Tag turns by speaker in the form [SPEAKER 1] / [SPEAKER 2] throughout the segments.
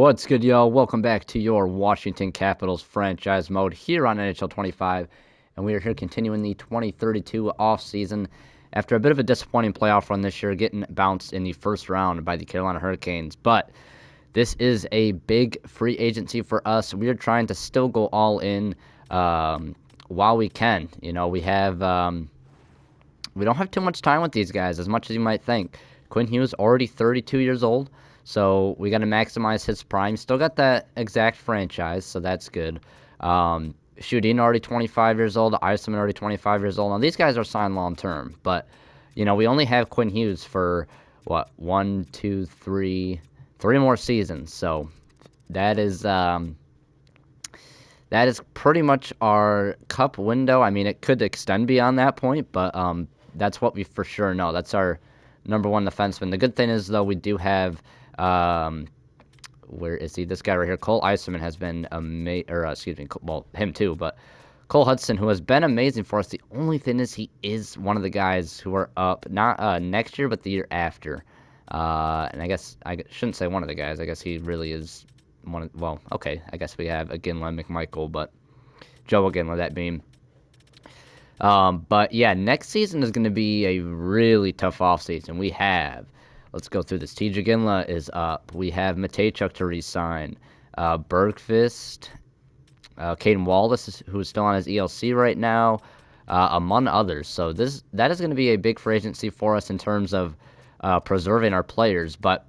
[SPEAKER 1] What's good, y'all? Welcome back to your Washington Capitals franchise mode here on NHL 25, and we are here continuing the 2032 offseason after a bit of a disappointing playoff run this year, getting bounced in the first round by the Carolina Hurricanes. But this is a big free agency for us. We are trying to still go all in while we can. You know, we don't have too much time with these guys, as much as you might think. Quinn Hughes already 32 years old, so we got to maximize his prime. Still got that exact franchise, so that's good. Shudin already 25 years old. Iceman already 25 years old. Now, these guys are signed long-term, but, you know, we only have Quinn Hughes for, one, two, three more seasons. So that is pretty much our cup window. I mean, it could extend beyond that point, but that's what we for sure know. That's our number one defenseman. The good thing is, though, we do have where is he? This guy right here, Cole Iceman, has been him too, but Cole Hudson, who has been amazing for us. The only thing is he is one of the guys who are up, not next year, but the year after. And I guess I shouldn't say one of the guys. I guess he really is okay. I guess we have Iginla, McMichael, but Joe Iginla, that being. But yeah, next season is going to be a really tough offseason. Let's go through this. TJ Ginla is up. We have Matejchuk to re-sign. Bergfist, Caden Wallace, who's still on his ELC right now, among others. So that is going to be a big free agency for us in terms of preserving our players. But,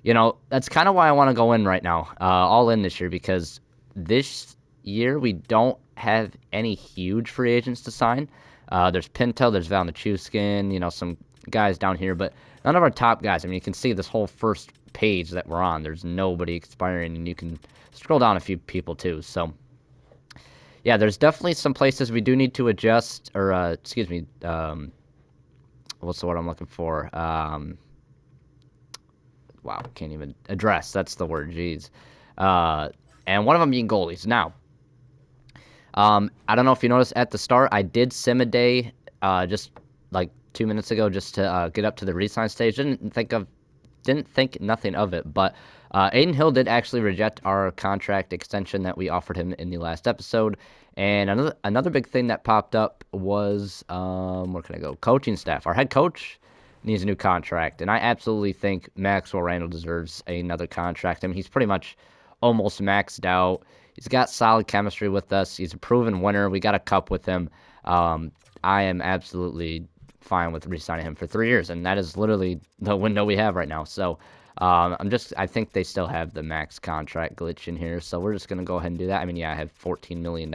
[SPEAKER 1] you know, that's kind of why I want to go in right now, all in this year, because this year we don't have any huge free agents to sign. There's Pinto, there's Valnichuskin, you know, some guys down here, but none of our top guys. I mean, you can see this whole first page that we're on. There's nobody expiring, and you can scroll down a few people too. So, yeah, there's definitely some places we do need to adjust, or what's the word I'm looking for? Wow, can't even address. That's the word. Jeez. And one of them being goalies. Now, I don't know if you noticed at the start, I did sim a day, just like 2 minutes ago, just to get up to the re-sign stage. Didn't think nothing of it, but Aiden Hill did actually reject our contract extension that we offered him in the last episode. And another big thing that popped up was where can I go? Coaching staff. Our head coach needs a new contract, and I absolutely think Maxwell Randall deserves another contract. I mean, he's pretty much almost maxed out. He's got solid chemistry with us. He's a proven winner. We got a cup with him. I am absolutely fine with re-signing him for 3 years, and that is literally the window we have right now. So I think they still have the max contract glitch in here, so we're just going to go ahead and do that. I mean, yeah, I have $14 million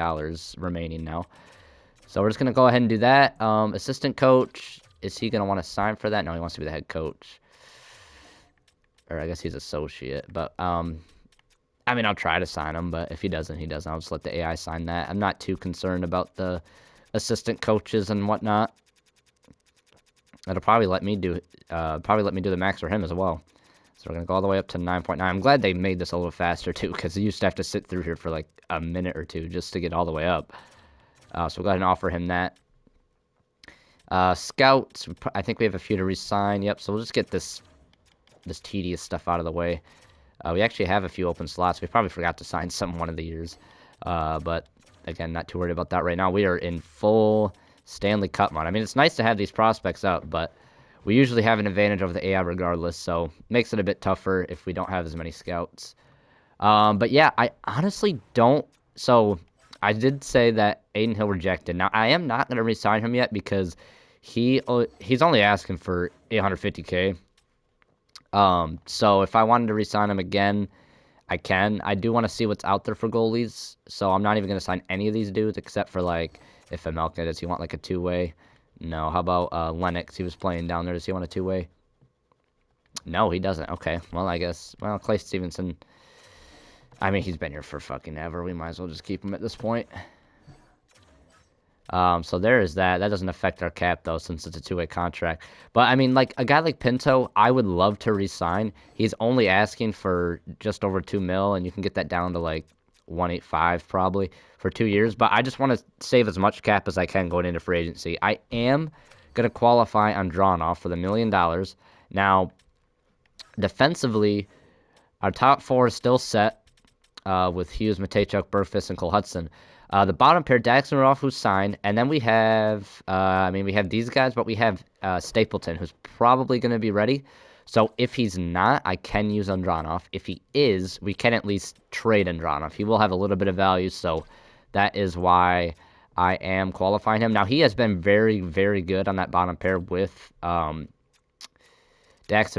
[SPEAKER 1] remaining now. So we're just going to go ahead and do that. Assistant coach, is he going to want to sign for that? No, he wants to be the head coach. Or I guess he's associate, but I mean, I'll try to sign him, but if he doesn't, he doesn't. I'll just let the AI sign that. I'm not too concerned about the assistant coaches and whatnot. It'll probably let me do the max for him as well. So we're gonna go all the way up to 9.9. I'm glad they made this a little faster too, because you used to have to sit through here for like a minute or two just to get all the way up. So we'll go ahead and offer him that. Scouts, I think we have a few to resign. Yep. So we'll just get this tedious stuff out of the way. We actually have a few open slots. We probably forgot to sign some one of the years. But, again, not too worried about that right now. We are in full Stanley Cup mode. I mean, it's nice to have these prospects up, but we usually have an advantage over the AI regardless, so makes it a bit tougher if we don't have as many scouts. But, yeah, I honestly don't. So, I did say that Aiden Hill rejected. Now, I am not going to re-sign him yet because he's only asking for $850K. So if I wanted to re-sign him again, I can. I do want to see what's out there for goalies, so I'm not even going to sign any of these dudes except for, like, if Amelka, does he want, like, a two-way? No. How about Lennox? He was playing down there. Does he want a two-way? No, he doesn't. Okay. Well, I guess. Well, Clay Stevenson, I mean, he's been here for fucking ever. We might as well just keep him at this point. So there is that. That doesn't affect our cap, though, since it's a two-way contract. But, I mean, like, a guy like Pinto, I would love to re-sign. He's only asking for just over $2 million, and you can get that down to, like, 185 probably for 2 years. But I just want to save as much cap as I can going into free agency. I am going to qualify on drawn off for the $1 million. Now, defensively, Our top four is still set with Hughes, Matejchuk, Burfist, and Cole Hudson. The bottom pair, Daxton Rudolph, who's signed, and then we have, we have these guys, but we have Stapleton, who's probably going to be ready. So if he's not, I can use Andronov. If he is, we can at least trade Andronov. He will have a little bit of value, so that is why I am qualifying him. Now, he has been very, very good on that bottom pair with Daxton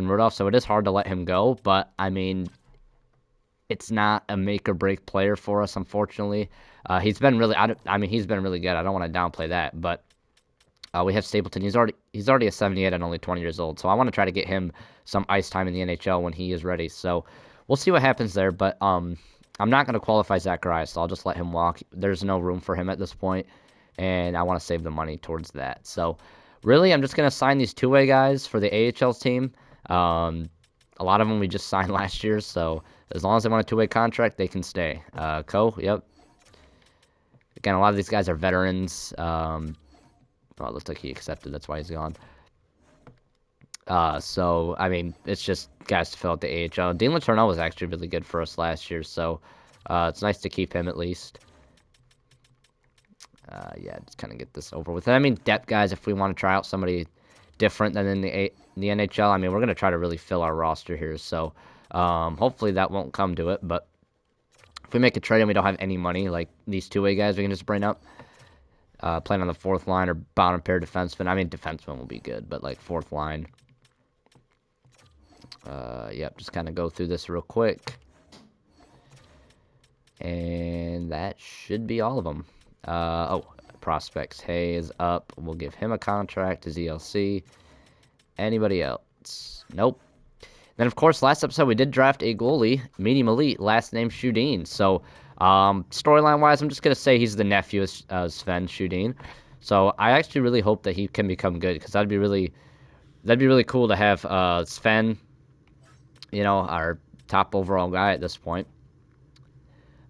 [SPEAKER 1] Rudolph, so it is hard to let him go, but, I mean, it's not a make or break player for us, unfortunately. He's been really, he's been really good. I don't want to downplay that, but we have Stapleton. He's already a 78 and only 20 years old, so I want to try to get him some ice time in the NHL when he is ready. So we'll see what happens there, but I'm not going to qualify Zacharias, so I'll just let him walk. There's no room for him at this point, and I want to save the money towards that. So really, I'm just going to sign these two-way guys for the AHL team. A lot of them we just signed last year, so as long as they want a two-way contract, they can stay. Yep. Again, a lot of these guys are veterans. Well, it looks like he accepted. That's why he's gone. So, I mean, it's just guys to fill out the AHL. Dean Letourneau was actually really good for us last year, so it's nice to keep him at least. Yeah, just kind of get this over with. And I mean, depth guys, if we want to try out somebody different than in the NHL, I mean, we're going to try to really fill our roster here, so hopefully that won't come to it, but if we make a trade and we don't have any money, like these two-way guys we can just bring up, playing on the fourth line or bottom pair defenseman. I mean, defenseman will be good, but like fourth line. Yep, just kind of go through this real quick. And that should be all of them. Prospects. Hay is up. We'll give him a contract to ZLC. Anybody else? Nope. Then, of course, last episode we did draft a goalie, medium elite, last name Shudin. So, storyline-wise, I'm just going to say he's the nephew of Sven Shudin. So, I actually really hope that he can become good, because that'd be really cool to have Sven, you know, our top overall guy at this point,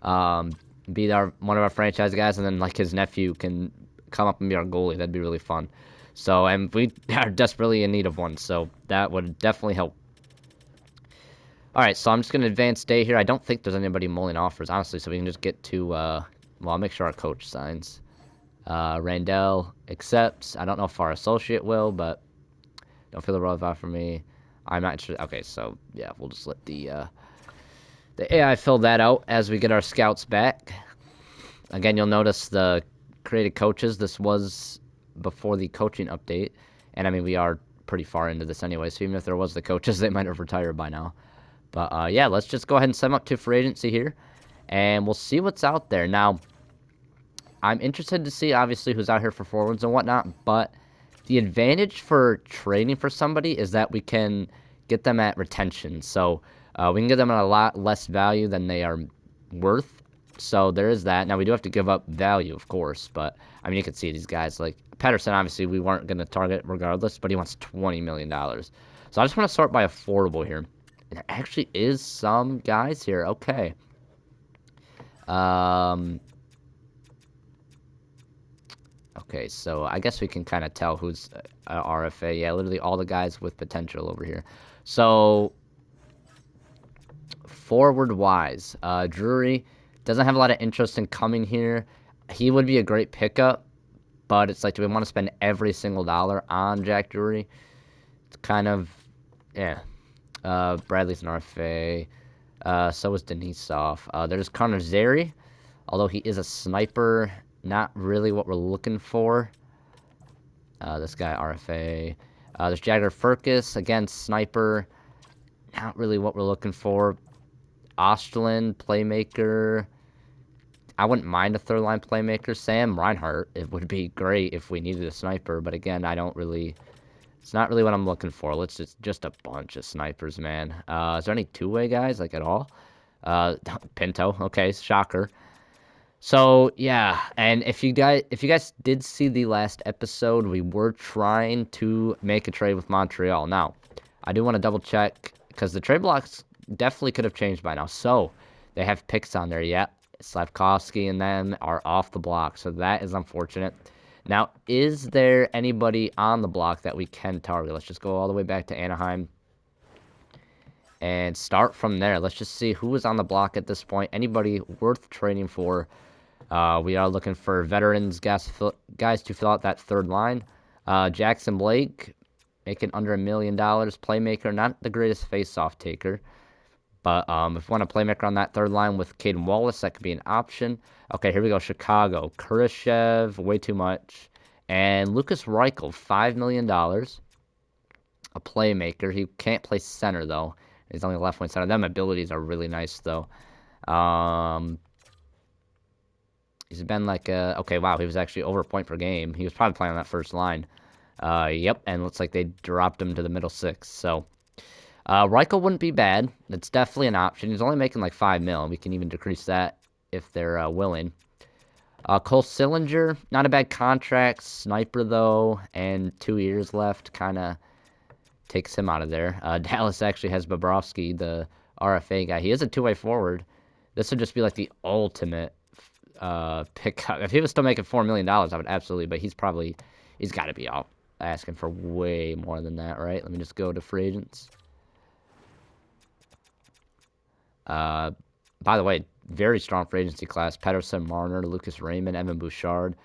[SPEAKER 1] be one of our franchise guys, and then, like, his nephew can come up and be our goalie. That'd be really fun. So, and we are desperately in need of one, so that would definitely help. Alright, so I'm just going to advance day here. I don't think there's anybody mulling offers, honestly, so we can just get to, well, I'll make sure our coach signs. Randell accepts. I don't know if our associate will, but don't feel the role of for me. I'm not sure. Okay, so, yeah, we'll just let the AI fill that out as we get our scouts back. Again, you'll notice the created coaches. This was before the coaching update, and, I mean, we are pretty far into this anyway, so even if there was the coaches, they might have retired by now. But, yeah, let's just go ahead and send them up to free agency here, and we'll see what's out there. Now, I'm interested to see, obviously, who's out here for forwards and whatnot, but the advantage for trading for somebody is that we can get them at retention. So, we can get them at a lot less value than they are worth. So, there is that. Now, we do have to give up value, of course, but, I mean, you can see these guys, like, Pettersson, obviously, we weren't going to target regardless, but he wants $20 million. So, I just want to sort by affordable here. There actually is some guys here. Okay. Okay, so I guess we can kind of tell who's RFA. Yeah, literally all the guys with potential over here. So, forward-wise, Drury doesn't have a lot of interest in coming here. He would be a great pickup, but it's like, do we want to spend every single dollar on Jack Drury? It's kind of, yeah. Bradley's an RFA. So is Denisov. There's Connor Zary, although he is a sniper. Not really what we're looking for. This guy, RFA. There's Jagger Furcus, again, sniper. Not really what we're looking for. Osterlin, playmaker. I wouldn't mind a third-line playmaker. Sam Reinhart, it would be great if we needed a sniper, but again, I don't really... It's not really what I'm looking for. Let's just a bunch of snipers, man. Is there any two-way guys, like, at all? Pinto. Okay, shocker. So, yeah, and if you guys did see the last episode, we were trying to make a trade with Montreal. Now, I do want to double-check, because the trade blocks definitely could have changed by now. So, they have picks on there yet. Slavkovsky and them are off the block, so that is unfortunate. Now, is there anybody on the block that we can target? Let's just go all the way back to Anaheim. and start from there. Let's just see who is on the block at this point. Anybody worth trading for. We are looking for veterans, guys to fill out that third line. Jackson Blake, making under $1 million. Playmaker, not the greatest face-off taker. But if you want a playmaker on that third line with Caden Wallace, that could be an option. Okay, here we go. Chicago. Kurashev, way too much. And Lucas Reichel, $5 million. A playmaker. He can't play center, though. He's only left wing center. Them abilities are really nice, though. He's been like okay, wow, he was actually over a point per game. He was probably playing on that first line. Yep, and looks like they dropped him to the middle six. So Reichel wouldn't be bad. It's definitely an option. He's only making like $5 million. We can even decrease that if they're willing. Cole Sillinger, not a bad contract. Sniper, though, and 2 years left. Kind of takes him out of there. Dallas actually has Bobrovsky, the RFA guy. He is a two-way forward. This would just be like the ultimate pickup. If he was still making $4 million, I would absolutely, but he's got to be out asking for way more than that, right? Let me just go to free agents. By the way, very strong free agency class. Pettersson, Marner, Lucas Raymond, Evan Bouchard.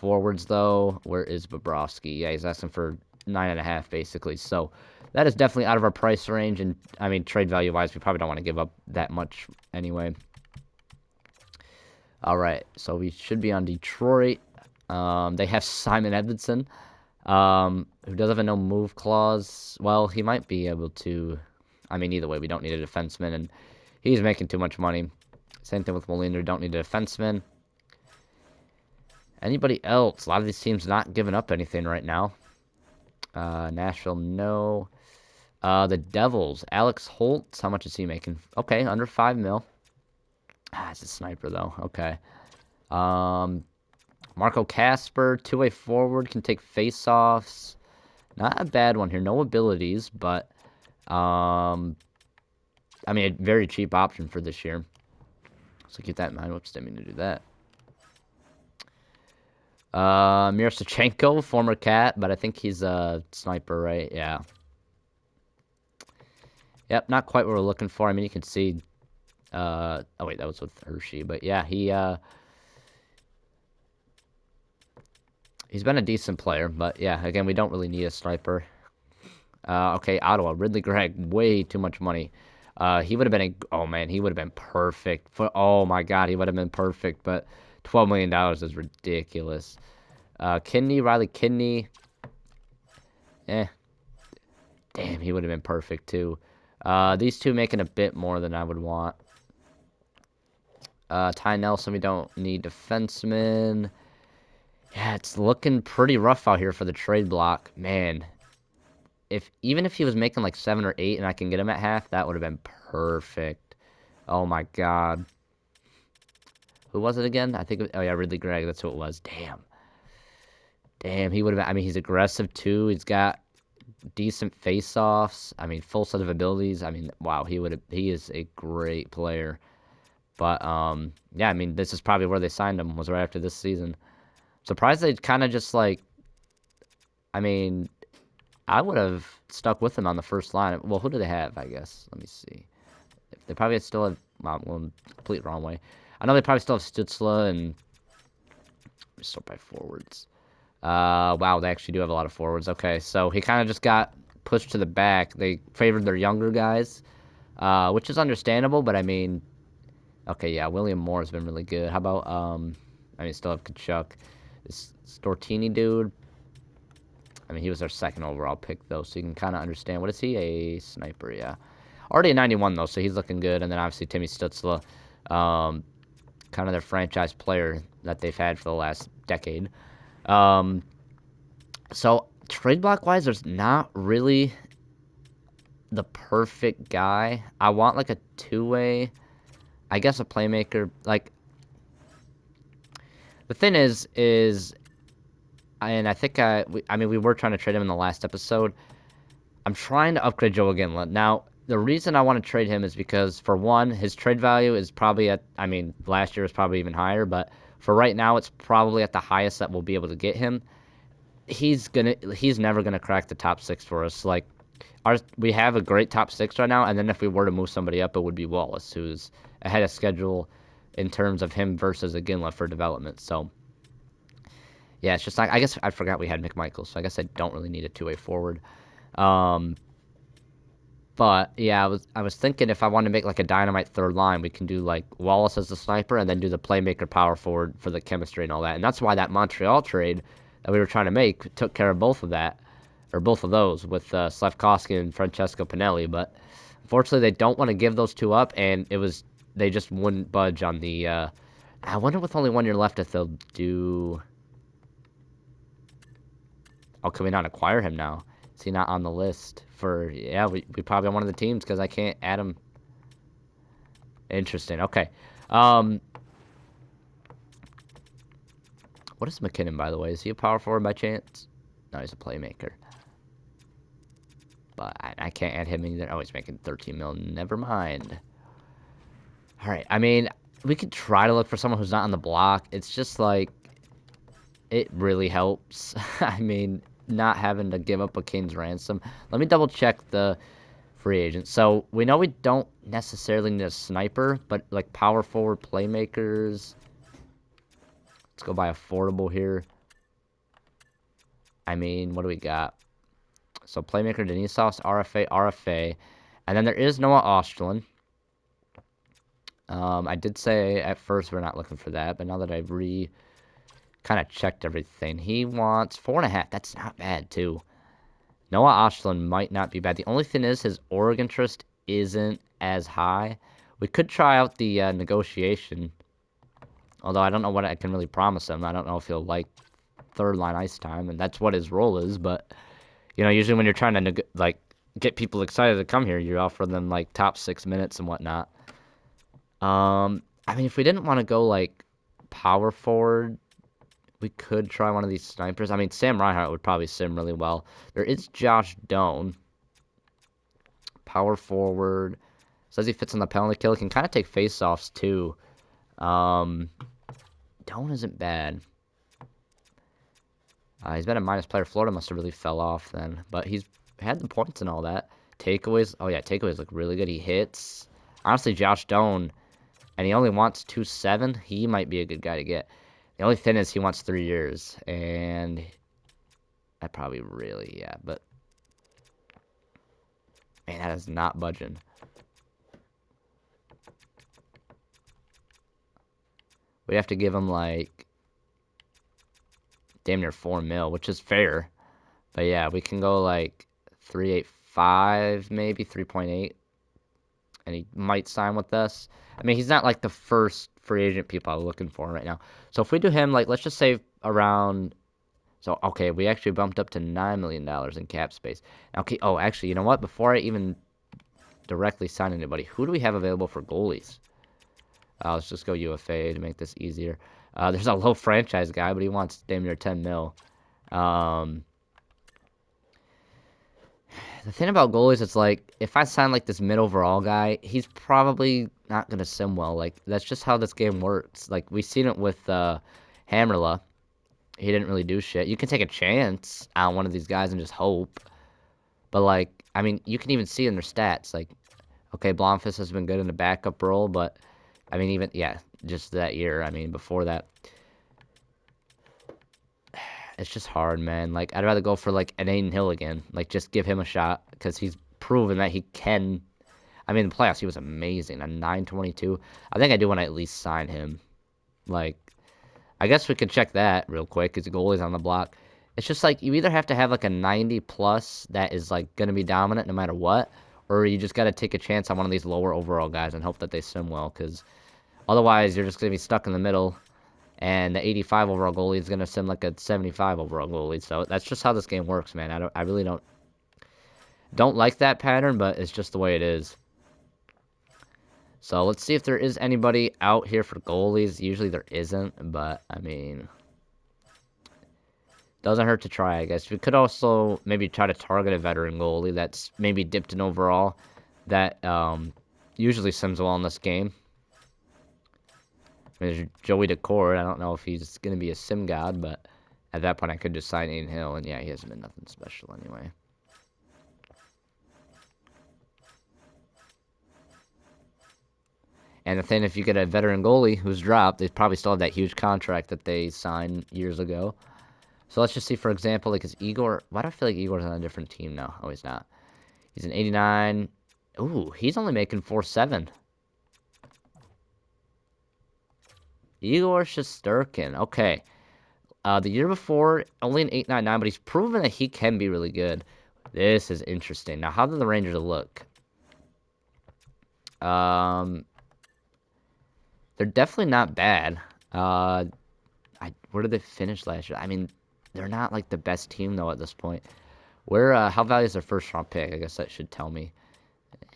[SPEAKER 1] Forwards, though, where is Bobrovsky? Yeah, he's asking for 9.5, basically. So that is definitely out of our price range. And, I mean, trade value-wise, we probably don't want to give up that much anyway. All right, so we should be on Detroit. They have Simon Edmondson, who does have a no-move clause. Well, he might be able to. I mean, either way, we don't need a defenseman, and he's making too much money. Same thing with Molina. Don't need a defenseman. Anybody else? A lot of these teams not giving up anything right now. Nashville, no. The Devils. Alex Holtz. How much is he making? Okay, under $5 million. It's a sniper, though. Okay. Marco Casper, two-way forward, can take face-offs. Not a bad one here. No abilities, but I mean, a very cheap option for this year. So keep that in mind. Whoops, didn't mean to do that. Mirosachenko, former Cat, but I think he's a sniper, right? Yeah. Yep, not quite what we're looking for. I mean, you can see. Oh wait, that was with Hershey, but yeah, he's been a decent player, but yeah, again, we don't really need a sniper. Okay, Ottawa, Ridley Gregg, way too much money. He would have been oh man, he would have been perfect oh my god, he would have been perfect, but $12 million is ridiculous. Riley Kidney, damn, he would have been perfect too. These two making a bit more than I would want. Ty Nelson, we don't need defensemen. Yeah, it's looking pretty rough out here for the trade block. Man, even if he was making like 7 or 8 and I can get him at half, that would have been perfect. Oh my god. Who was it again? I think oh yeah, Ridley Gregg, that's who it was. Damn, he would have been, I mean, he's aggressive too. He's got decent face-offs. I mean, full set of abilities. I mean, wow, he is a great player. But yeah, I mean, this is probably where they signed him, was right after this season. Surprised they kind of just like, I mean, I would have stuck with him on the first line. Well, who do they have, I guess? Let me see. They probably still have, well, complete wrong way. I know they probably still have Stutzla and sort by forwards. Wow, they actually do have a lot of forwards. Okay, so he kind of just got pushed to the back. They favored their younger guys, which is understandable, but I mean, okay, yeah, William Moore has been really good. How about, I mean, still have Kachuk. This Stortini dude, I mean, he was our second overall pick, though, so you can kind of understand. What is he? A sniper, yeah. Already a 91, though, so he's looking good. And then, obviously, Timmy Stutzla, kind of their franchise player that they've had for the last decade. So, trade block-wise, there's not really the perfect guy. I want, like, a two-way, I guess a playmaker. Like, the thing is, and I think I mean, we were trying to trade him in the last episode. I'm trying to upgrade Joe Ginla. Now, the reason I want to trade him is because, for one, his trade value is probably at, I mean, last year was probably even higher, but for right now, it's probably at the highest that we'll be able to get him. He's never gonna crack the top 6 for us. Like, we have a great top 6 right now, and then if we were to move somebody up, it would be Wallace, who's ahead of schedule in terms of him versus Aginla for development. So, yeah, it's just like, I guess I forgot we had McMichael, so I guess I don't really need a two-way forward. Um, but yeah, I was thinking if I wanted to make like a dynamite third line, we can do like Wallace as the sniper and then do the playmaker power forward for the chemistry and all that. And that's why that Montreal trade that we were trying to make took care of both of that, or both of those with Slafkovsky and Francesco Pinelli. But unfortunately, they don't want to give those two up, and they just wouldn't budge on the. I wonder with only 1 year left if they'll do. Oh, can we not acquire him now? Is he not on the list for? Yeah, we probably on one of the teams because I can't add him. Interesting. Okay. Um, what is McKinnon, by the way? Is he a power forward by chance? No, he's a playmaker. But I can't add him either. Oh, he's making 13 mil. Never mind. All right. I mean, we could try to look for someone who's not on the block. It's just like it really helps. I mean, not having to give up a king's ransom. Let me double check the free agent. So we know we don't necessarily need a sniper, but like power forward playmakers. Let's go by affordable here. I mean, what do we got? So playmaker Denisov's RFA. And then there is Noah Ostlund. I did say at first we're not looking for that, but now that I've kind of checked everything, he wants 4.5. That's not bad too. Noah Ostlund might not be bad. The only thing is his org interest isn't as high. We could try out the negotiation, although I don't know what I can really promise him. I don't know if he'll like third line ice time, and that's what his role is. But you know, usually when you're trying to like get people excited to come here, you offer them like top 6 minutes and whatnot. I mean, if we didn't want to go like power forward, we could try one of these snipers. I mean, Sam Reinhart would probably sim really well. There is Josh Doan, power forward. Says he fits on the penalty kill. He can kind of take face-offs too. Doan isn't bad. He's been a minus player. Florida must have really fell off then, but he's had the points and all that. Takeaways. Oh yeah, takeaways look really good. He hits. Honestly, Josh Doan, and he only wants 2.7. He might be a good guy to get. The only thing is he wants 3 years, and I probably really, yeah, but man, that is not budging. We have to give him like damn near 4 mil, which is fair. But yeah, we can go like 3.85, maybe 3.8, and he might sign with us. I mean, he's not like the first free agent people I'm looking for right now. So if we do him, like, let's just say around. So, okay, we actually bumped up to $9 million in cap space. Okay, oh, actually, you know what? Before I even directly sign anybody, who do we have available for goalies? Let's just go UFA to make this easier. There's a low franchise guy, but he wants damn near 10 mil. The thing about goalies, it's like, if I sign like this mid overall guy, he's probably not going to sim well. Like, that's just how this game works. Like, we've seen it with Hammerla. He didn't really do shit. You can take a chance on one of these guys and just hope. But, like, I mean, you can even see in their stats. Like, okay, Blomqvist has been good in the backup role, but, I mean, even, yeah, just that year. I mean, before that. It's just hard, man. Like, I'd rather go for, like, an Aiden Hill again. Like, just give him a shot, because he's proven that he can. I mean, in the playoffs, he was amazing. A 922. I think I do want to at least sign him. Like, I guess we could check that real quick, because the goalie's on the block. It's just, like, you either have to have, like, a 90-plus that is, like, going to be dominant no matter what, or you just got to take a chance on one of these lower overall guys and hope that they sim well, because otherwise you're just going to be stuck in the middle. And the 85 overall goalie is going to sim like a 75 overall goalie. So that's just how this game works, man. I really don't like that pattern, but it's just the way it is. So let's see if there is anybody out here for goalies. Usually there isn't, but I mean, doesn't hurt to try, I guess. We could also maybe try to target a veteran goalie that's maybe dipped in overall that usually sims well in this game. There's Joey Decord. I don't know if he's going to be a sim god, but at that point I could just sign Aiden Hill, and yeah, he hasn't been nothing special anyway. And the thing, if you get a veteran goalie who's dropped, they probably still have that huge contract that they signed years ago. So let's just see, for example, like, is Igor... Why do I feel like Igor's on a different team now? Oh, he's not. He's an 89. Ooh, he's only making 4.7. Igor Shesterkin. Okay. The year before, only an 8.99, but he's proven that he can be really good. This is interesting. Now, how do the Rangers look? They're definitely not bad. Where did they finish last year? I mean, they're not like the best team though at this point. How valuable is their first round pick? I guess that should tell me.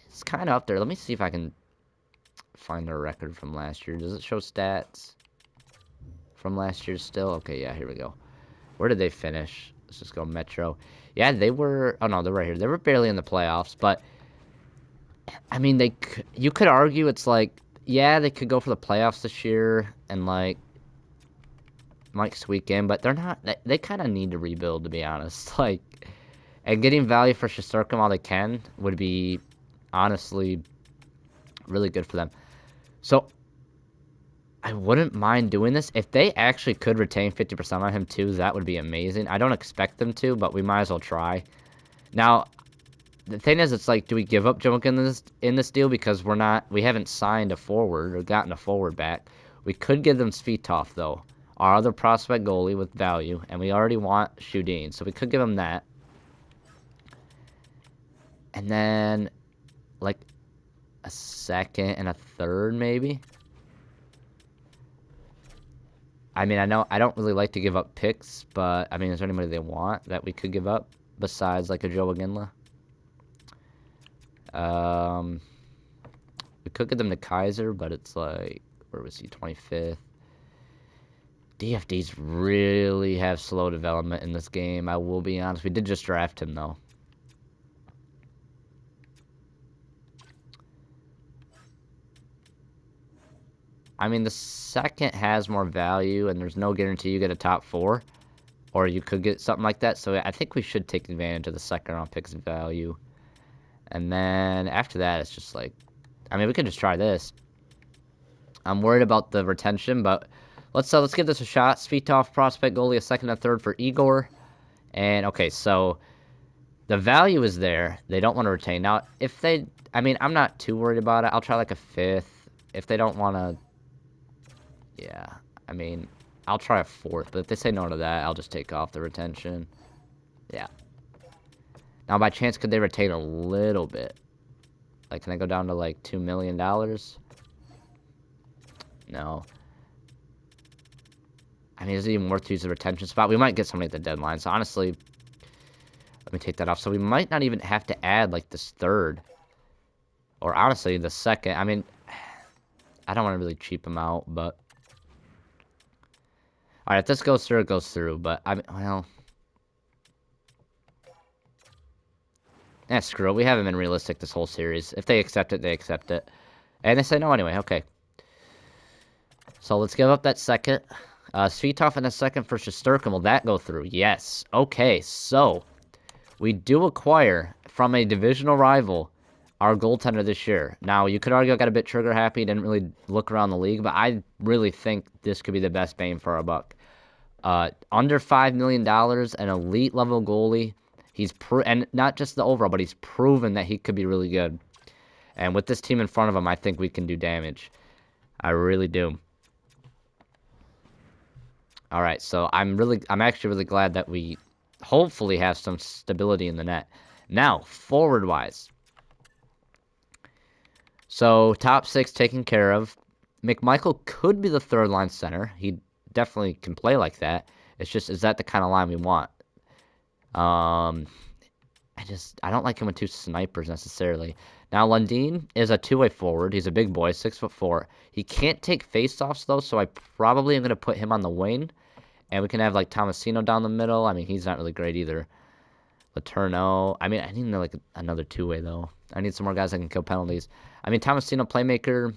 [SPEAKER 1] It's kind of up there. Let me see if I can find their record from last year. Does it show stats from last year still? Okay, yeah, here we go. Where did they finish? Let's just go Metro. Yeah, they were... Oh, no, they're right here. They were barely in the playoffs, but... I mean, you could argue it's like... Yeah, they could go for the playoffs this year and, like, might squeak in, but they're not... They kind of need to rebuild, to be honest. Like, and getting value for Shesterkin while they can would be, honestly, really good for them. So, I wouldn't mind doing this. If they actually could retain 50% on him, too, that would be amazing. I don't expect them to, but we might as well try. Now, the thing is, it's like, do we give up Joke in this deal because we haven't signed a forward or gotten a forward back? We could give them Svitov, though, our other prospect goalie with value, and we already want Shudin, so we could give him that. And then, like, a second and a third, maybe? I mean, I know I don't really like to give up picks, but, I mean, is there anybody they want that we could give up besides, like, a Joe Aginla? We could get them to Kaiser, but it's like, where was he, 25th? DFDs really have slow development in this game, I will be honest. We did just draft him, though. I mean, the second has more value, and there's no guarantee you get a top 4. Or you could get something like that, so I think we should take advantage of the second round pick's value. And then after that, it's just like... I mean, we could just try this. I'm worried about the retention, but let's give this a shot. Svitov, prospect goalie, a second and third for Igor. And, okay, so the value is there. They don't want to retain. Now, if they... I mean, I'm not too worried about it. I'll try, like, a 5th. If they don't want to... Yeah, I mean, I'll try a 4th. But if they say no to that, I'll just take off the retention. Yeah. Now, by chance, could they retain a little bit? Like, can I go down to, like, $2 million? No. I mean, is it even worth to use the retention spot? We might get somebody at the deadline. So, honestly, let me take that off. So, we might not even have to add, like, this third. Or, honestly, the second. I mean, I don't want to really cheap him out, but... Alright, if this goes through, it goes through. But, I mean, well... Screw it. We haven't been realistic this whole series. If they accept it, they accept it. And they say no anyway. Okay. So let's give up that second. Svitov in a second for Shesterkin. Will that go through? Yes. Okay, so we do acquire from a divisional rival our goaltender this year. Now, you could argue I got a bit trigger happy, didn't really look around the league, but I really think this could be the best bang for our buck. Under $5 million, an elite level goalie. And not just the overall, but he's proven that he could be really good. And with this team in front of him, I think we can do damage. I really do. All right, so I'm actually really glad that we hopefully have some stability in the net. Now, forward-wise. So, top 6 taken care of. McMichael could be the third-line center. He definitely can play like that. It's just, is that the kind of line we want? I don't like him with 2 snipers necessarily. Now, Lundin is a 2-way forward. He's a big boy, 6'4". He can't take face-offs, though, so I probably am going to put him on the wing. And we can have, like, Tomasino down the middle. I mean, he's not really great either. Letourneau. I mean, I need, like, another 2-way, though. I need some more guys that can kill penalties. I mean, Tomasino, playmaker.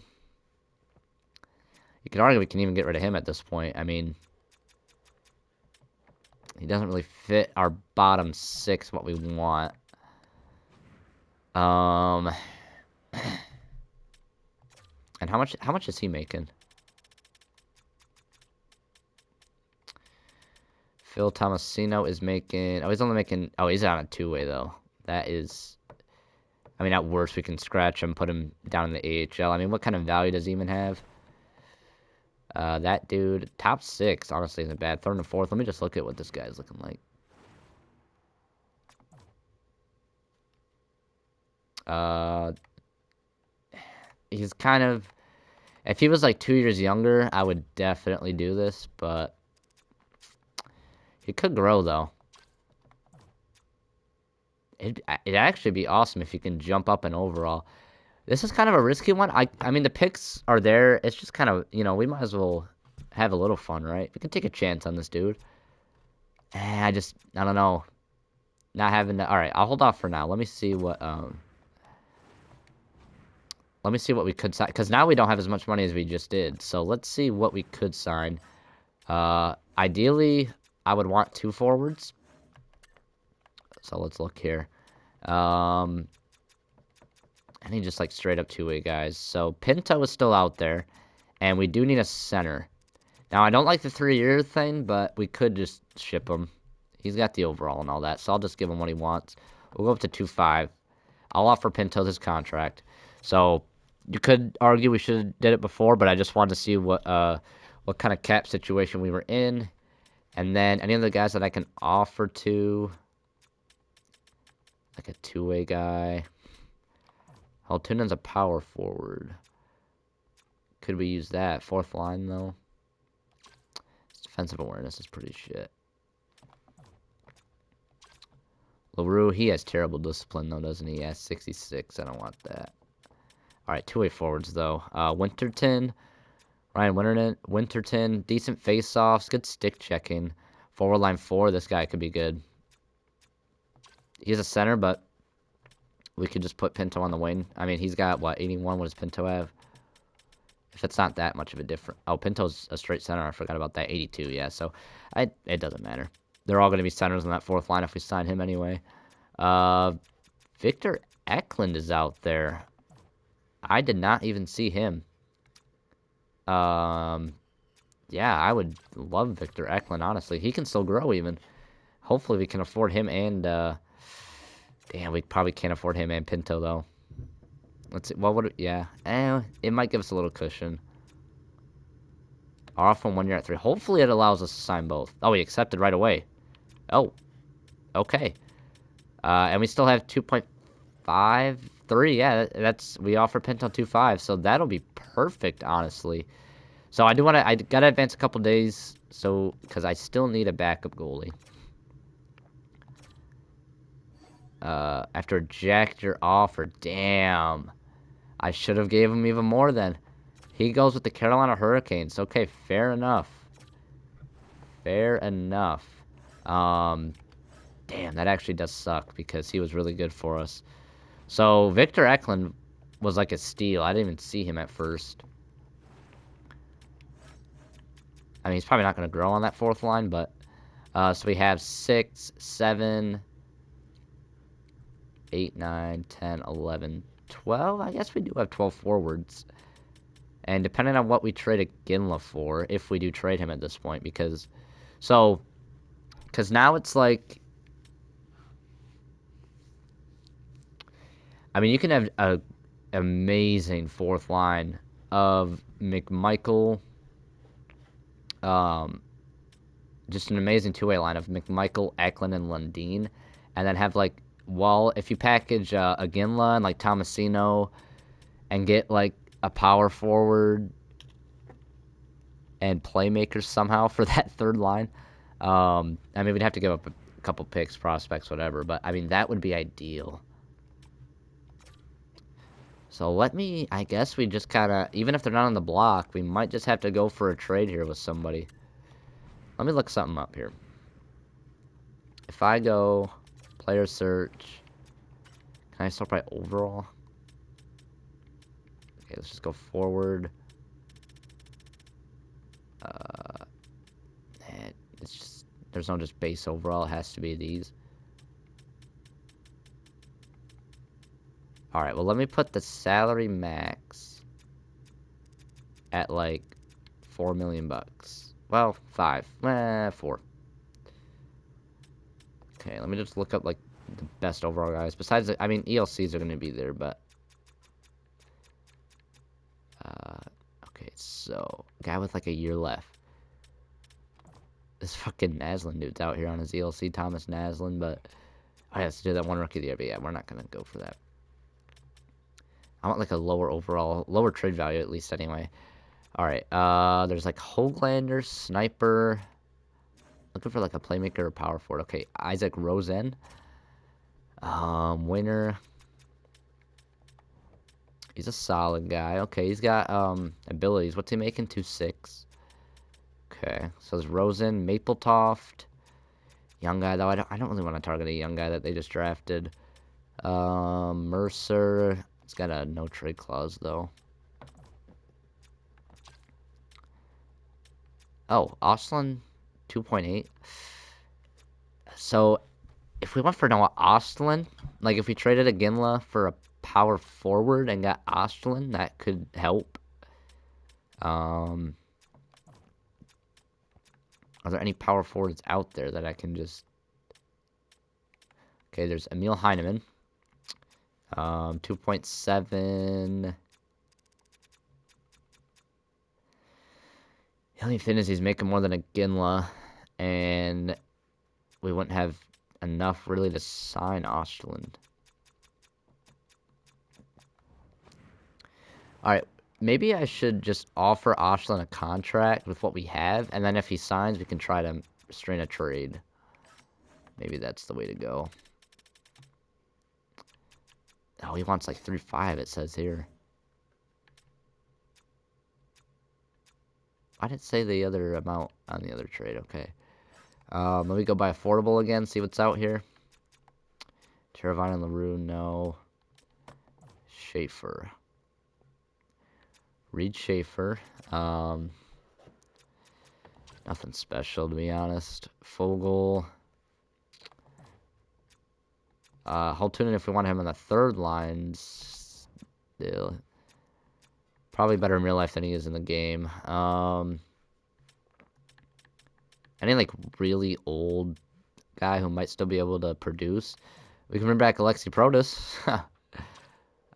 [SPEAKER 1] You could argue we can even get rid of him at this point. I mean... He doesn't really fit our bottom 6, what we want. And And how much is he making? Phil Tomasino is making... Oh, he's only making... Oh, he's on a two-way, though. That is... I mean, at worst, we can scratch him, put him down in the AHL. I mean, what kind of value does he even have? That dude, top 6, honestly, isn't bad. 3rd and 4th. Let me just look at what this guy's looking like. He's kind of... If he was, like, 2 years younger, I would definitely do this, but... He could grow, though. It'd actually be awesome if he can jump up in overall. This is kind of a risky one. I mean, the picks are there. It's just kind of, you know, we might as well have a little fun, right? We can take a chance on this dude. I don't know. Not having to... Alright, I'll hold off for now. Let me see what we could sign. Because now we don't have as much money as we just did. So let's see what we could sign. Ideally, I would want 2 forwards. So let's look here. I need just like straight up 2-way guys. So Pinto is still out there. And we do need a center. Now, I don't like the 3-year thing, but we could just ship him. He's got the overall and all that, so I'll just give him what he wants. We'll go up to 2.5. I'll offer Pinto his contract. So you could argue we should have did it before, but I just wanted to see what kind of cap situation we were in. And then any of the guys that I can offer to, like a 2-way guy. Haltunen's a power forward. Could we use that? 4th line, though. His defensive awareness is pretty shit. LaRue, he has terrible discipline, though, doesn't he? He has 66. I don't want that. All right, 2-way forwards, though. Winterton. Ryan Winterton. Decent face-offs. Good stick checking. Forward line 4. This guy could be good. He's a center, but we could just put Pinto on the wing. I mean, he's got, what, 81? What does Pinto have? If it's not that much of a difference. Oh, Pinto's a straight center. I forgot about that. 82, yeah. So it doesn't matter. They're all going to be centers on that 4th line if we sign him anyway. Victor Eklund is out there. I did not even see him. Yeah, I would love Victor Eklund, honestly. He can still grow even. Hopefully we can afford him and... damn, we probably can't afford him and Pinto, though. Let's see. What would it... Yeah. It might give us a little cushion. Off from 1 year at 3. Hopefully it allows us to sign both. Oh, he accepted right away. Oh. Okay. And we still have 2.53. Yeah, that's... We offer Pinto 2.5, so that'll be perfect, honestly. So I gotta advance a couple days, so... Because I still need a backup goalie. After Jack your offer. Damn. I should have gave him even more then. He goes with the Carolina Hurricanes. Okay, fair enough. Fair enough. Damn, that actually does suck because he was really good for us. So, Victor Eklund was like a steal. I didn't even see him at first. I mean, he's probably not going to grow on that 4th line, but... so we have 6, 7... 8, 9, 10, 11, 12. I guess we do have 12 forwards. And depending on what we trade Ginla for, if we do trade him at this point, because... So, because now it's like... I mean, you can have a amazing 4th line of McMichael... just an amazing 2-way line of McMichael, Eklund, and Lundin. And then have, like... Well, if you package Ginla and, like, Tomasino and get, like, a power forward and playmakers somehow for that 3rd line, I mean, we'd have to give up a couple picks, prospects, whatever, but, I mean, that would be ideal. So I guess we just kind of, even if they're not on the block, we might just have to go for a trade here with somebody. Let me look something up here. If I go... Player search. Can I sort by overall? Okay, let's just go forward. It's just... There's no just base overall. It has to be these. Alright, well, let me put the salary max at like 4 million bucks. Well, 5. 4. Okay, let me just look up like the best overall guys. Besides, I mean, ELCs are going to be there, but okay, so guy with like a year left. This fucking Naslin dude's out here on his ELC, Thomas Naslin, but I have to do that one rookie of the year, but yeah, we're not gonna go for that. I want like a lower trade value at least anyway. Alright, there's like Hoglander, Sniper. Looking for like a playmaker or power forward. Okay, Isaac Rosen. Winner. He's a solid guy. Okay, he's got abilities. What's he making? 2.6. Okay, so there's Rosen, Mapletoft. Young guy though. I don't really want to target a young guy that they just drafted. Mercer. It's got a no trade clause though. Oh, Ostlund 2.8. So if we went for Noah Ostlund, like if we traded a Ginla for a power forward and got Ostlund, that could help. Are there any power forwards out there that I can just... Okay, there's Emil Heineman. 2.7. The only thing is he's making more than a Ginla, and we wouldn't have enough really to sign Ostlund. Alright, maybe I should just offer Ostlund a contract with what we have, and then if he signs, we can try to restrain a trade. Maybe that's the way to go. Oh, he wants like 3.5, it says here. I didn't say the other amount on the other trade, okay. Let me go by affordable again, see what's out here. Teravine and LaRue, no. Schaefer. Reed Schaefer. Nothing special, to be honest. Fogel. Holtunen, if we want him on the third line, still probably better in real life than he is in the game. Any like really old guy who might still be able to produce. We can bring back Alexi Protas.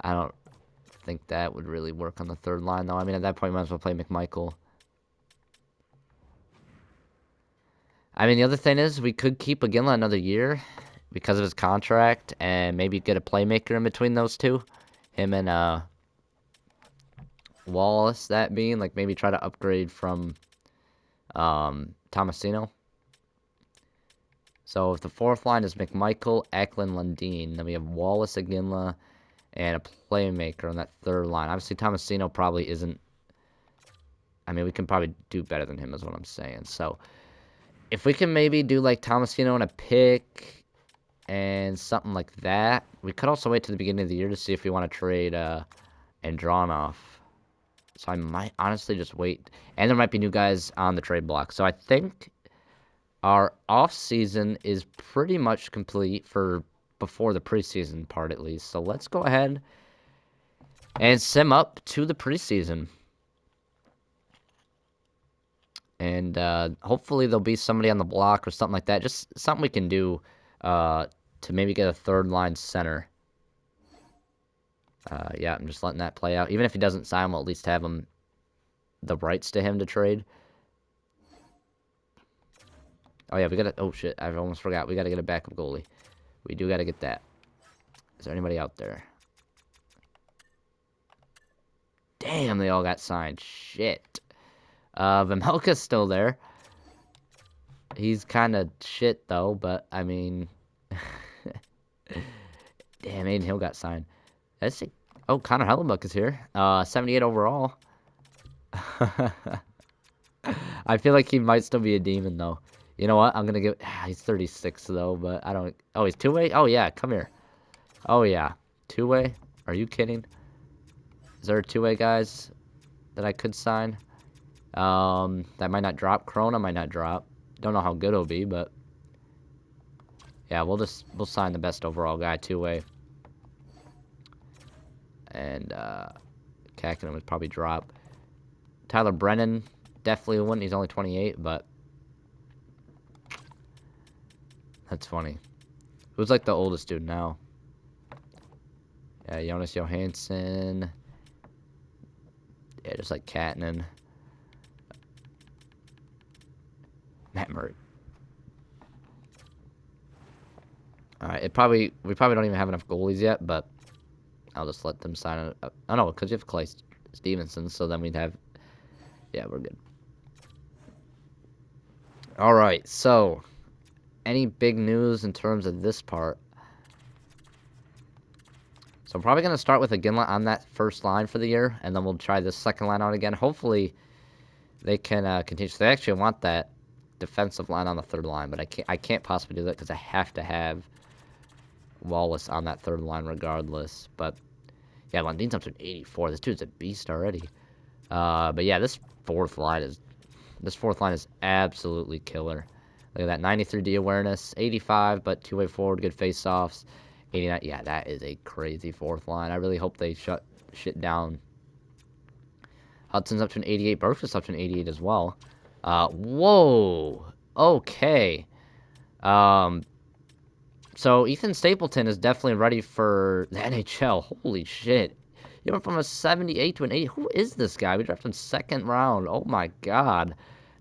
[SPEAKER 1] I don't think that would really work on the third line, though. I mean, at that point, we might as well play McMichael. I mean, the other thing is we could keep Iginla another year because of his contract and maybe get a playmaker in between those two. Him and Wallace, that being. Like, maybe try to upgrade from Tomasino. So if the fourth line is McMichael, Eklund, Lundin, then we have Wallace, Iginla, and a playmaker on that third line. Obviously, Tomasino probably isn't... I mean, we can probably do better than him is what I'm saying. So if we can maybe do like Tomasino and a pick and something like that. We could also wait to the beginning of the year to see if we want to trade Andronov. So I might honestly just wait. And there might be new guys on the trade block. So I think our off-season is pretty much complete for before the preseason part at least. So let's go ahead and sim up to the preseason. And hopefully there'll be somebody on the block or something like that. Just something we can do to maybe get a third-line center. Yeah, I'm just letting that play out. Even if he doesn't sign, we'll at least have him the rights to him to trade. Oh, yeah, we gotta... Oh, shit, I almost forgot. We gotta get a backup goalie. We do gotta get that. Is there anybody out there? Damn, they all got signed. Shit. Vimhelka's still there. He's kind of shit, though, but, I mean... Damn, Aiden Hill got signed. That's it. Oh, Connor Hellenbuck is here. 78 overall. I feel like he might still be a demon, though. You know what? I'm going to give... He's 36, though, but I don't... Oh, he's two-way? Oh, yeah, come here. Oh, yeah. Two-way? Are you kidding? Is there a two-way, guys, that I could sign? That might not drop. Corona might not drop. Don't know how good it'll be, but... Yeah, we'll sign the best overall guy two-way. And, Kakinen would probably drop. Tyler Brennan definitely wouldn't. He's only 28, but that's funny. Who's like the oldest dude now? Yeah, Jonas Johansson. Yeah, just like Katnin. Matt Murray. Alright, we probably don't even have enough goalies yet, but I'll just let them sign it up. Oh no, because you have Clay Stevenson, so then we'd have... Yeah, we're good. Alright, so... Any big news in terms of this part? So I'm probably going to start with a Ginla on that first line for the year, and then we'll try this second line out again. Hopefully, they can continue. So they actually want that defensive line on the third line, but I can't possibly do that because I have to have Wallace on that third line regardless. But yeah, Lundin's up to 84. This dude's a beast already. But yeah, this fourth line is absolutely killer. Look at that, 93 D awareness, 85, but two-way forward, good face-offs, 89. Yeah, that is a crazy fourth line. I really hope they shut shit down. Hudson's up to an 88. Burke's up to an 88 as well. Whoa. Okay. So Ethan Stapleton is definitely ready for the NHL. Holy shit. He went from a 78 to an 80. Who is this guy? We drafted him second round. Oh my god.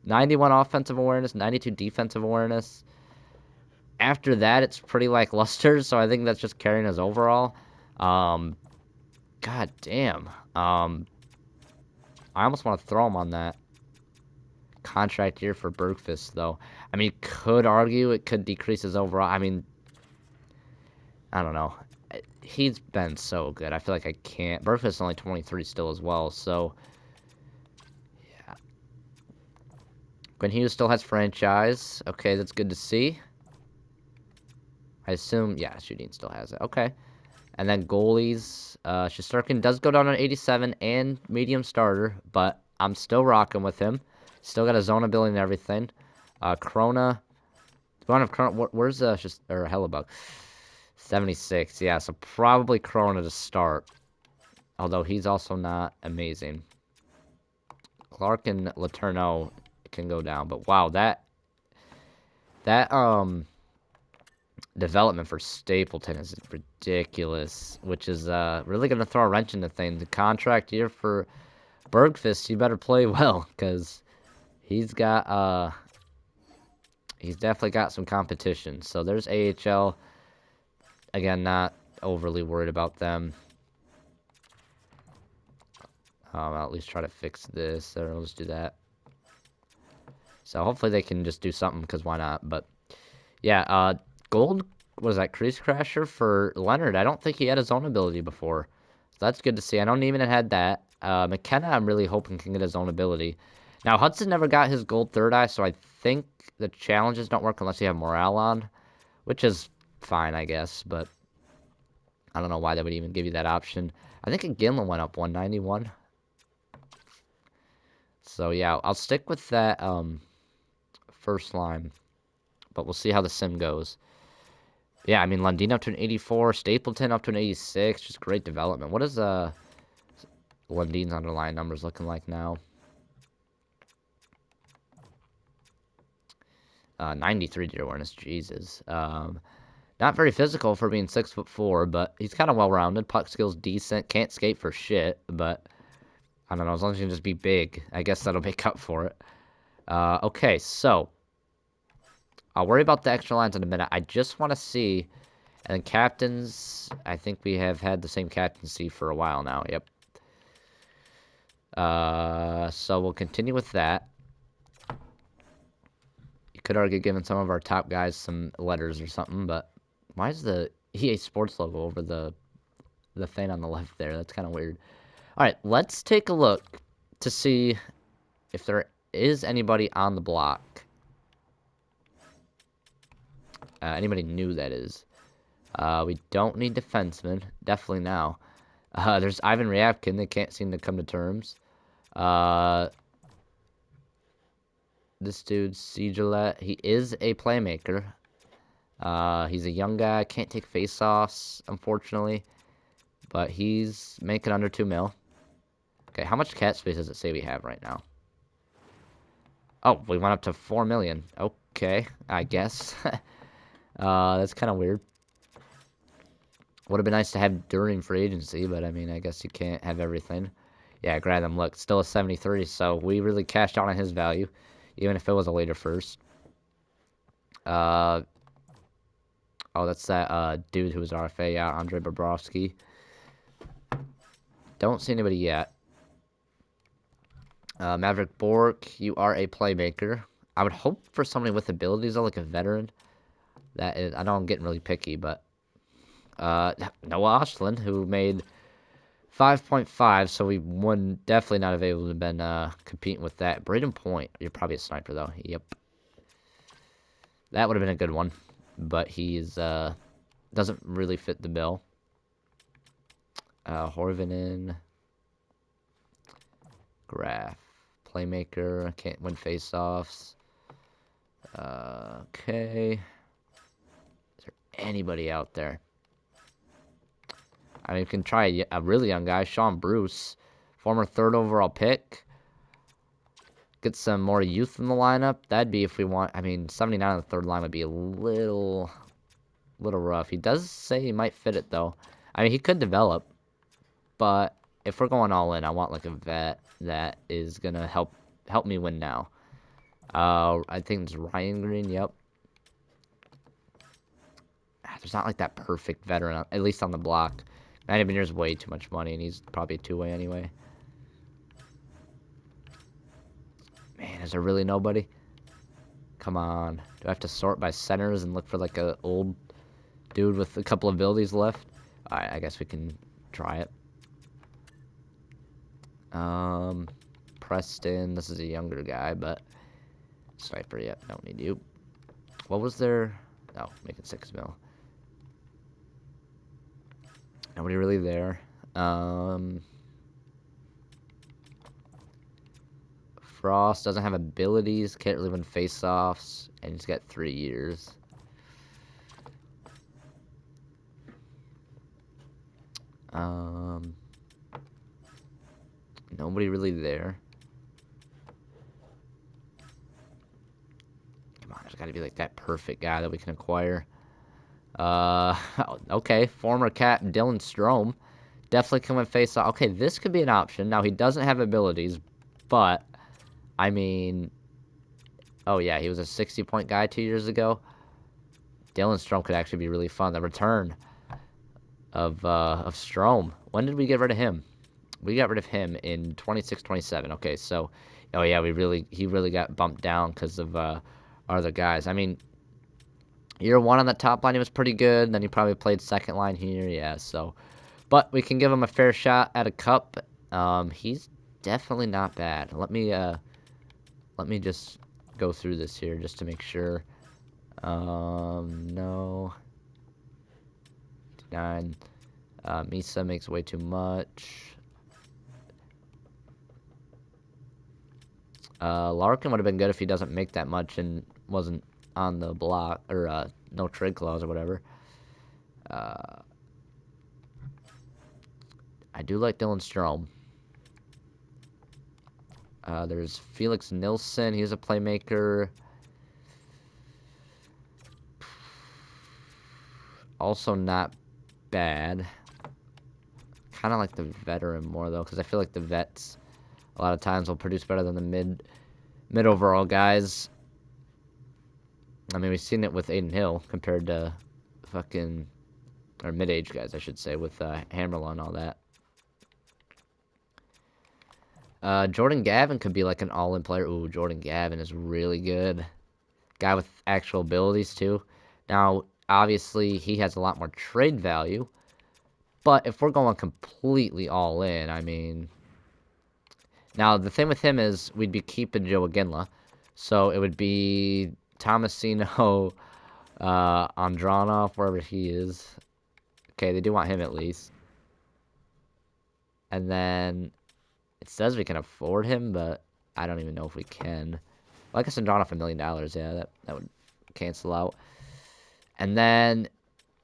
[SPEAKER 1] 91 offensive awareness, 92 defensive awareness. After that, it's pretty lackluster, so I think that's just carrying his overall. God damn. I almost want to throw him on that contract year for Bergfist, though. I mean, could argue it could decrease his overall. I mean, I don't know. He's been so good. I feel like I can't. Bergfist is only 23 still as well, so yeah. Quinn Hughes still has franchise. Okay, that's good to see. I assume, yeah, Shooting still has it. Okay. And then goalies, Shesterkin does go down on 87 and medium starter, but I'm still rocking with him. Still got a zone ability and everything. Krona, where's or Hellebuck? 76, yeah, so probably Krona to start. Although he's also not amazing. Clark and Letourneau can go down, but wow, that development for Stapleton is ridiculous, which is really going to throw a wrench into things. The contract year for Bergfist, you better play well, because he's definitely got some competition. So there's AHL. Again, not overly worried about them. I'll at least try to fix this, or let's do that. So hopefully they can just do something, because why not? But yeah, gold, was that Crease Crasher for Leonard? I don't think he had his own ability before. So that's good to see. I don't even had that. McKenna, I'm really hoping can get his own ability. Now, Hudson never got his gold third eye, so I think the challenges don't work unless you have morale on, which is fine, I guess, but I don't know why they would even give you that option. I think Ginla went up 191. So yeah, I'll stick with that first line, but we'll see how the sim goes. Yeah, I mean, Lundin up to an 84, Stapleton up to an 86, just great development. What is Lundin's underlying numbers looking like now? 93 to awareness, Jesus. Not very physical for being 6'4", but he's kind of well-rounded. Puck skills decent, can't skate for shit, but I don't know, as long as you can just be big, I guess that'll make up for it. Okay, so I'll worry about the extra lines in a minute. I just want to see, and then captains, I think we have had the same captaincy for a while now. Yep. So we'll continue with that. You could argue giving some of our top guys some letters or something, but why is the EA Sports logo over the thing on the left there? That's kind of weird. All right, let's take a look to see if there is anybody on the block. Anybody new, that is. We don't need defensemen. Definitely now. There's Ivan Ryabkin. They can't seem to come to terms. This dude, Gillette, he is a playmaker. He's a young guy. Can't take face-offs, unfortunately. But he's making under 2 mil. Okay, how much cat space does it say we have right now? Oh, we went up to 4 million. Okay, I guess. That's kind of weird. Would have been nice to have during free agency, but I mean, I guess you can't have everything. Yeah, grab them. Look, still a 73, so we really cashed out on his value, even if it was a later first. Oh, that's that dude who was RFA, yeah, Andre Bobrovsky. Don't see anybody yet. Maverick Bork, you are a playmaker. I would hope for somebody with abilities, though, like a veteran. That is, I know I'm getting really picky, but Noah Oshlund, who made 5.5, so we would definitely not have able to have been competing with that. Braden Point, you're probably a sniper, though. Yep. That would have been a good one, but he's doesn't really fit the bill. Horvinen, Graf, playmaker, can't win faceoffs. Okay. Is there anybody out there? I mean, you can try a really young guy, Sean Bruce, former 3rd overall pick. Get some more youth in the lineup. That'd be if we want. I mean, 79 on the 3rd line would be a little rough. He does say he might fit it though. I mean, he could develop, but if we're going all in, I want like a vet that is gonna help me win now. I think it's Ryan Green. Yep. There's not like that perfect veteran, at least on the block. 90 years way too much money, and he's probably a 2-way anyway. Man, is there really nobody? Come on. Do I have to sort by centers and look for like a old dude with a couple of abilities left? Alright, I guess we can try it. Preston. This is a younger guy, but sniper. Yep, don't need you. What was there? No, make it 6 mil. Nobody really there. Frost doesn't have abilities, can't really win face-offs, and he's got 3 years. Nobody really there. Come on, there's got to be like that perfect guy that we can acquire. Okay, former cat Dylan Strome. Definitely can win face-off. Okay, this could be an option. Now, he doesn't have abilities, but, I mean... Oh, yeah, he was a 60-point guy 2 years ago. Dylan Strome could actually be really fun. The return of Strome. When did we get rid of him? We got rid of him in 26-27. Okay, so... Oh, yeah, he really got bumped down because of our other guys. I mean... Year 1 on the top line, he was pretty good. Then he probably played second line here. Yeah, so... But we can give him a fair shot at a cup. He's definitely not bad. Let me just go through this here just to make sure. No. 9. Misa makes way too much. Larkin would have been good if he doesn't make that much and wasn't on the block, or no trade clause or whatever. I do like Dylan Strome. There's Felix Nilsson. He's a playmaker. Also not bad. Kind of like the veteran more, though, because I feel like the vets a lot of times will produce better than the mid overall guys. I mean, we've seen it with Aiden Hill compared to fucking... Or mid-age guys, I should say, with Hammerlaw and all that. Jordan Gavin could be like an all-in player. Ooh, Jordan Gavin is really good. Guy with actual abilities, too. Now, obviously, he has a lot more trade value. But if we're going completely all in, I mean... Now, the thing with him is we'd be keeping Joe Aginla. So it would be Tomasino, Andronov, wherever he is. Okay, they do want him at least. And then it says we can afford him, but I don't even know if we can. Well, I guess Andronov $1 million, yeah, that would cancel out. And then,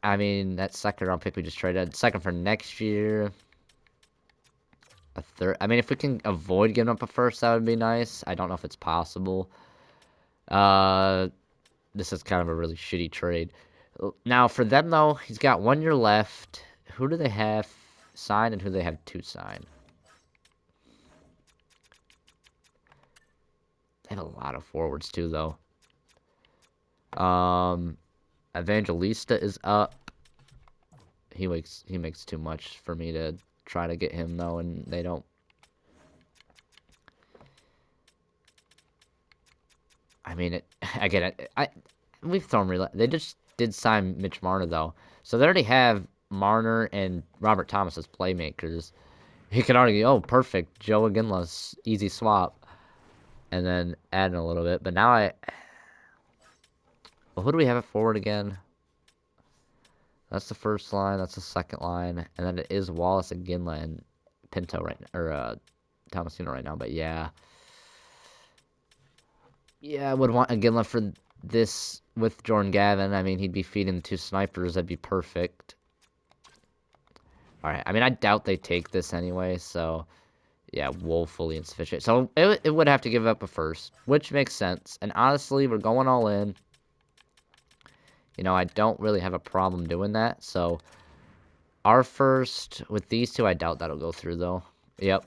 [SPEAKER 1] I mean, that second round pick we just traded, second for next year. a third. I mean, if we can avoid giving up a first, that would be nice. I don't know if it's possible. Uh, this is kind of a really shitty trade. Now, for them, though, he's got 1 year left. Who do they have signed and who do they have to sign? They have a lot of forwards, too, though. Evangelista is up. He makes too much for me to try to get him, though, and they don't. I mean, again, we've thrown they just did sign Mitch Marner, though. So they already have Marner and Robert Thomas as playmakers. He could argue, oh, perfect, Joe Iginla's easy swap, and then add in a little bit. But now well, who do we have at forward again? That's the first line. That's the second line, and then it is Wallace and Ginla and Pinto right now, or Thomasino right now. But yeah, I would want a Ginla for this with Jordan Gavin. I mean, he'd be feeding 2 snipers. That'd be perfect. All right. I mean, I doubt they take this anyway, so yeah, woefully insufficient. So it would have to give up a first, which makes sense. And honestly, we're going all in. You know, I don't really have a problem doing that. So our first with these two, I doubt that'll go through though. Yep.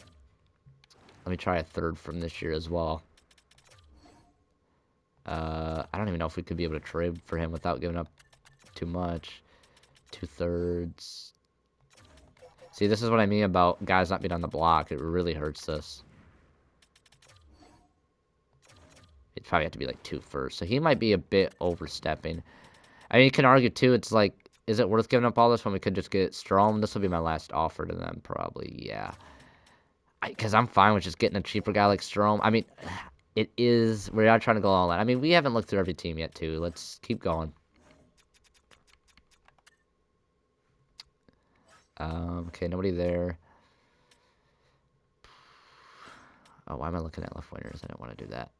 [SPEAKER 1] Let me try a third from this year as well. I don't even know if we could be able to trade for him without giving up too much. 2/3. See, this is what I mean about guys not being on the block. It really hurts us. It'd probably have to be like 2 first. So he might be a bit overstepping. I mean, you can argue too. It's like, is it worth giving up all this when we could just get Strom? This will be my last offer to them, probably. Yeah, because I'm fine with just getting a cheaper guy like Strom. I mean, it is. We are trying to go all in. I mean, we haven't looked through every team yet, too. Let's keep going. Okay, nobody there. Oh, why am I looking at left wingers? I don't want to do that.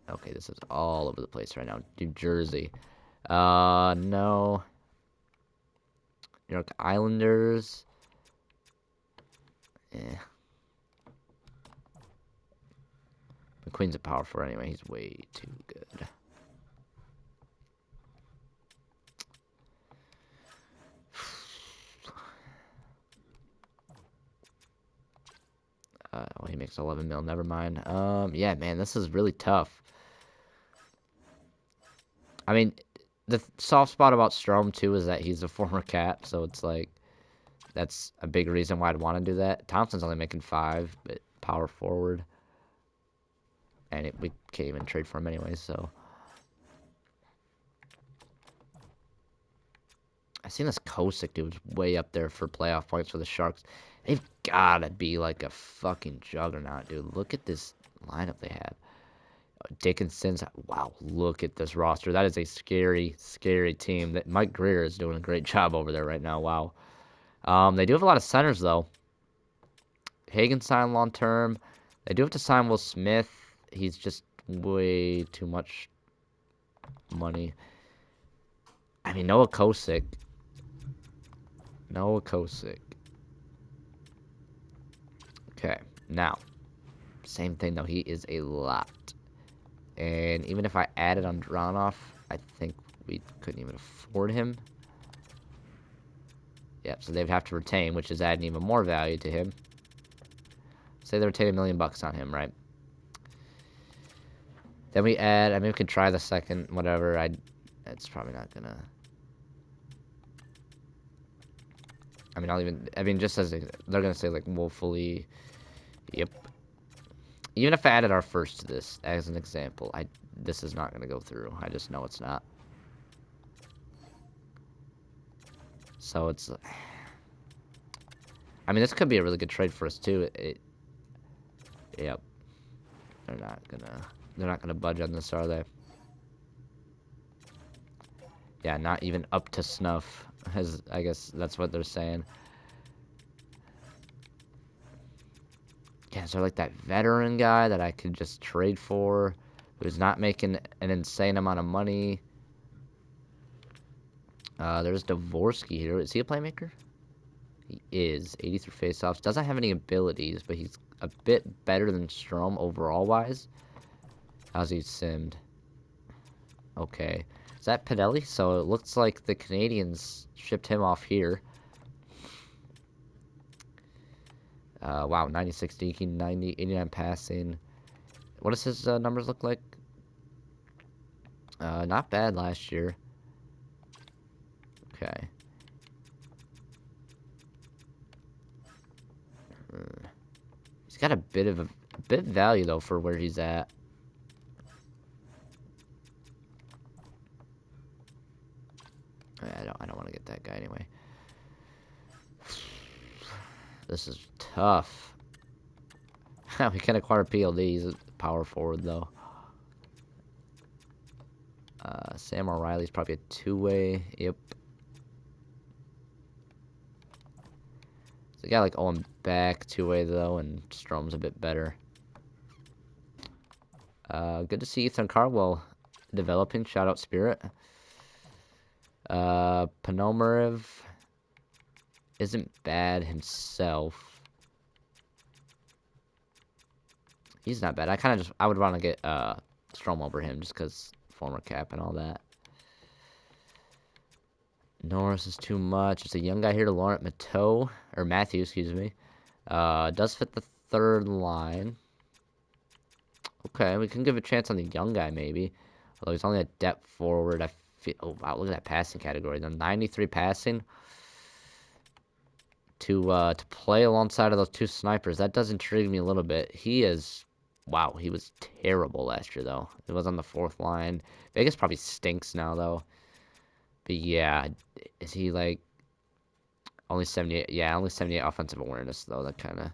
[SPEAKER 1] Okay, this is all over the place right now. New Jersey. No. New York Islanders. Eh. McQueen's a power forward anyway. He's way too good. Well, he makes 11 mil. Never mind. Yeah, man, this is really tough. I mean, the soft spot about Strom too is that he's a former Cat, so it's like that's a big reason why I'd want to do that. Thompson's only making 5, but power forward, and we can't even trade for him anyway. So I seen this Kosick dude's way up there for playoff points for the Sharks. They've gotta be like a fucking juggernaut, dude. Look at this lineup they have. Dickinson's, wow, look at this roster. That is a scary, scary team. That Mike Greer is doing a great job over there right now. Wow. They do have a lot of centers though. Hagen signed long term. They do have to sign Will Smith. He's just way too much money. I mean, Noah Kosick. Okay, now, same thing though. He is a lot. And even if I added on Dronoff, I think we couldn't even afford him. Yep, so they'd have to retain, which is adding even more value to him. Say they retain $1 million on him, right? Then we add, I mean, we could try the second, whatever. It's probably not gonna. I mean, just as they're gonna say like woefully. Yep. Even if I added our first to this as an example, this is not gonna go through. I just know it's not. So it's. I mean, this could be a really good trade for us too. Yep. They're not gonna budge on this, are they? Yeah, not even up to snuff. As I guess that's what they're saying. Yeah, is there like that veteran guy that I could just trade for, who's not making an insane amount of money? There's Dvorsky here. Is he a playmaker? He is 83 faceoffs. Doesn't have any abilities, but he's a bit better than Strom overall wise. How's he simmed? Okay. Is that Pinelli? So it looks like the Canadians shipped him off here. Wow, 96 deking, 90, 89 passing. What does his numbers look like? Not bad last year. Okay. He's got a bit of value though for where he's at. I don't want to get that guy anyway. This is tough. We can acquire PLD. He's a power forward though. Sam O'Reilly's probably a two-way. Yep. So they got like Owen back two-way though, and Strom's a bit better. Good to see Ethan Cardwell developing. Shout out Spirit. Panomarev isn't bad himself. He's not bad. I would want to get Strom over him just because former cap and all that. Norris is too much. It's a young guy here to Laurent Matthew, excuse me. Does fit the third line. Okay, we can give a chance on the young guy maybe. Although he's only a depth forward. I feel. Oh wow, look at that passing category. The 93 passing. To play alongside of those two snipers, that does intrigue me a little bit. He is. Wow, he was terrible last year though. He was on the fourth line. Vegas probably stinks now though. But yeah, is he like only 78? Yeah, only 78 offensive awareness though. That kind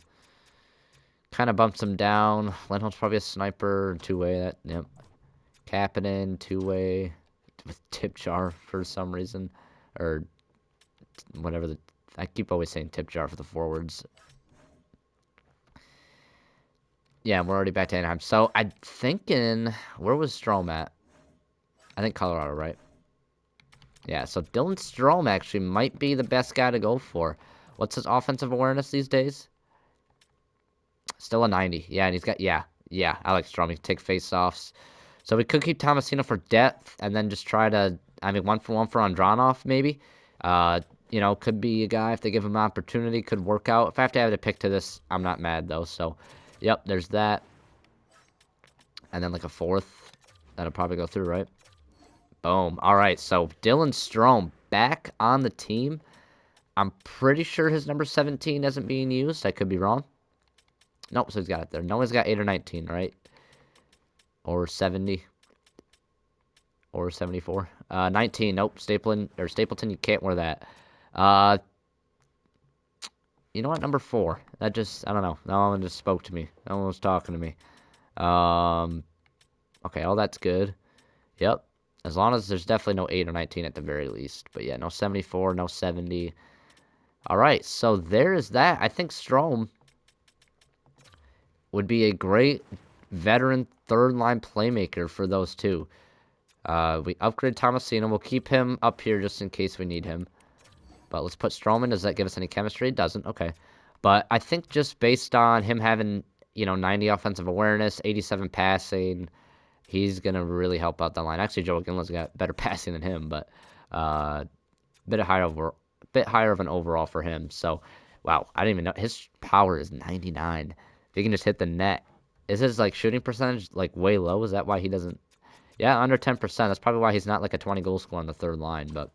[SPEAKER 1] of bumps him down. Lindholm's probably a sniper, two-way. That yep. Kapanen, two-way with tip jar for some reason, or whatever. I keep always saying tip jar for the forwards. Yeah, we're already back to Anaheim. So I'm thinking, where was Strome at? I think Colorado, right? Yeah, so Dylan Strome actually might be the best guy to go for. What's his offensive awareness these days? Still a 90. Yeah, and he's got, yeah, I like Strome. He can take face-offs. So we could keep Tomasino for depth and then just try to, I mean, one for Andronov, maybe. Could be a guy, if they give him an opportunity, could work out. If I have to add a pick to this, I'm not mad, though. So, yep, there's that. And then like a fourth. That'll probably go through, right? Boom. All right, so Dylan Strome back on the team. I'm pretty sure his number 17 isn't being used. I could be wrong. Nope, so he's got it there. No one's got 8 or 19, right? Or 70. Or 74. 19, nope. Stapleton, you can't wear that. You know what? Number 4. That just, I don't know. No one just spoke to me. No one was talking to me. Okay, all that's good. Yep. As long as there's definitely no 8 or 19 at the very least. But yeah, no 74, no 70. All right, so there is that. I think Strome would be a great veteran third-line playmaker for those two. We upgrade Tomasino. We'll keep him up here just in case we need him. But let's put Strowman. Does that give us any chemistry? It doesn't. Okay. But I think just based on him having, 90 offensive awareness, 87 passing, he's going to really help out the line. Actually, Joe Ginla's got better passing than him, but bit higher of an overall for him. So, wow, I didn't even know. His power is 99. If he can just hit the net. Is his, shooting percentage, way low? Is that why he doesn't? Yeah, under 10%. That's probably why he's not, a 20-goal scorer on the third line, but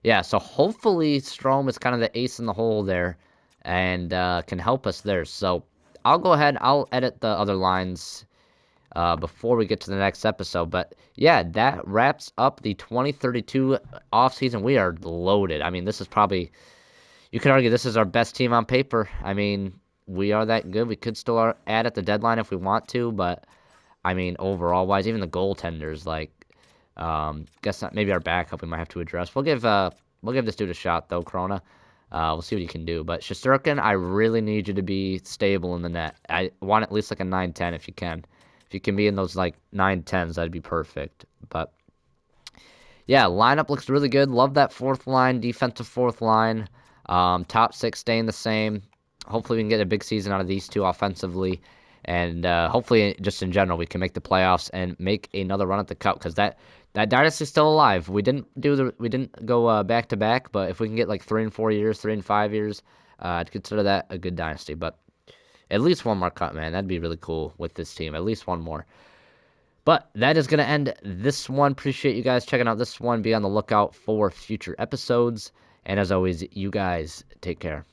[SPEAKER 1] yeah, so hopefully Strome is kind of the ace in the hole there and can help us there. So I'll go ahead. I'll edit the other lines before we get to the next episode. But yeah, that wraps up the 2032 offseason. We are loaded. I mean, this is probably, you could argue this is our best team on paper. I mean, we are that good. We could still add at the deadline if we want to. But, I mean, overall-wise, even the goaltenders, guess not, maybe our backup we might have to address. We'll give this dude a shot though, Corona. We'll see what he can do. But Shesterkin, I really need you to be stable in the net. I want at least a 9-10 if you can. If you can be in those 9-10s, that'd be perfect. But yeah, lineup looks really good. Love that fourth line, defensive fourth line. Top six staying the same. Hopefully we can get a big season out of these two offensively. And hopefully, just in general, we can make the playoffs and make another run at the cup because that dynasty's still alive. We didn't go back to back, but if we can get like 3 and 4 years, 3 and 5 years, I'd consider that a good dynasty. But at least one more cup, man, that'd be really cool with this team. At least one more. But that is gonna end this one. Appreciate you guys checking out this one. Be on the lookout for future episodes. And as always, you guys take care.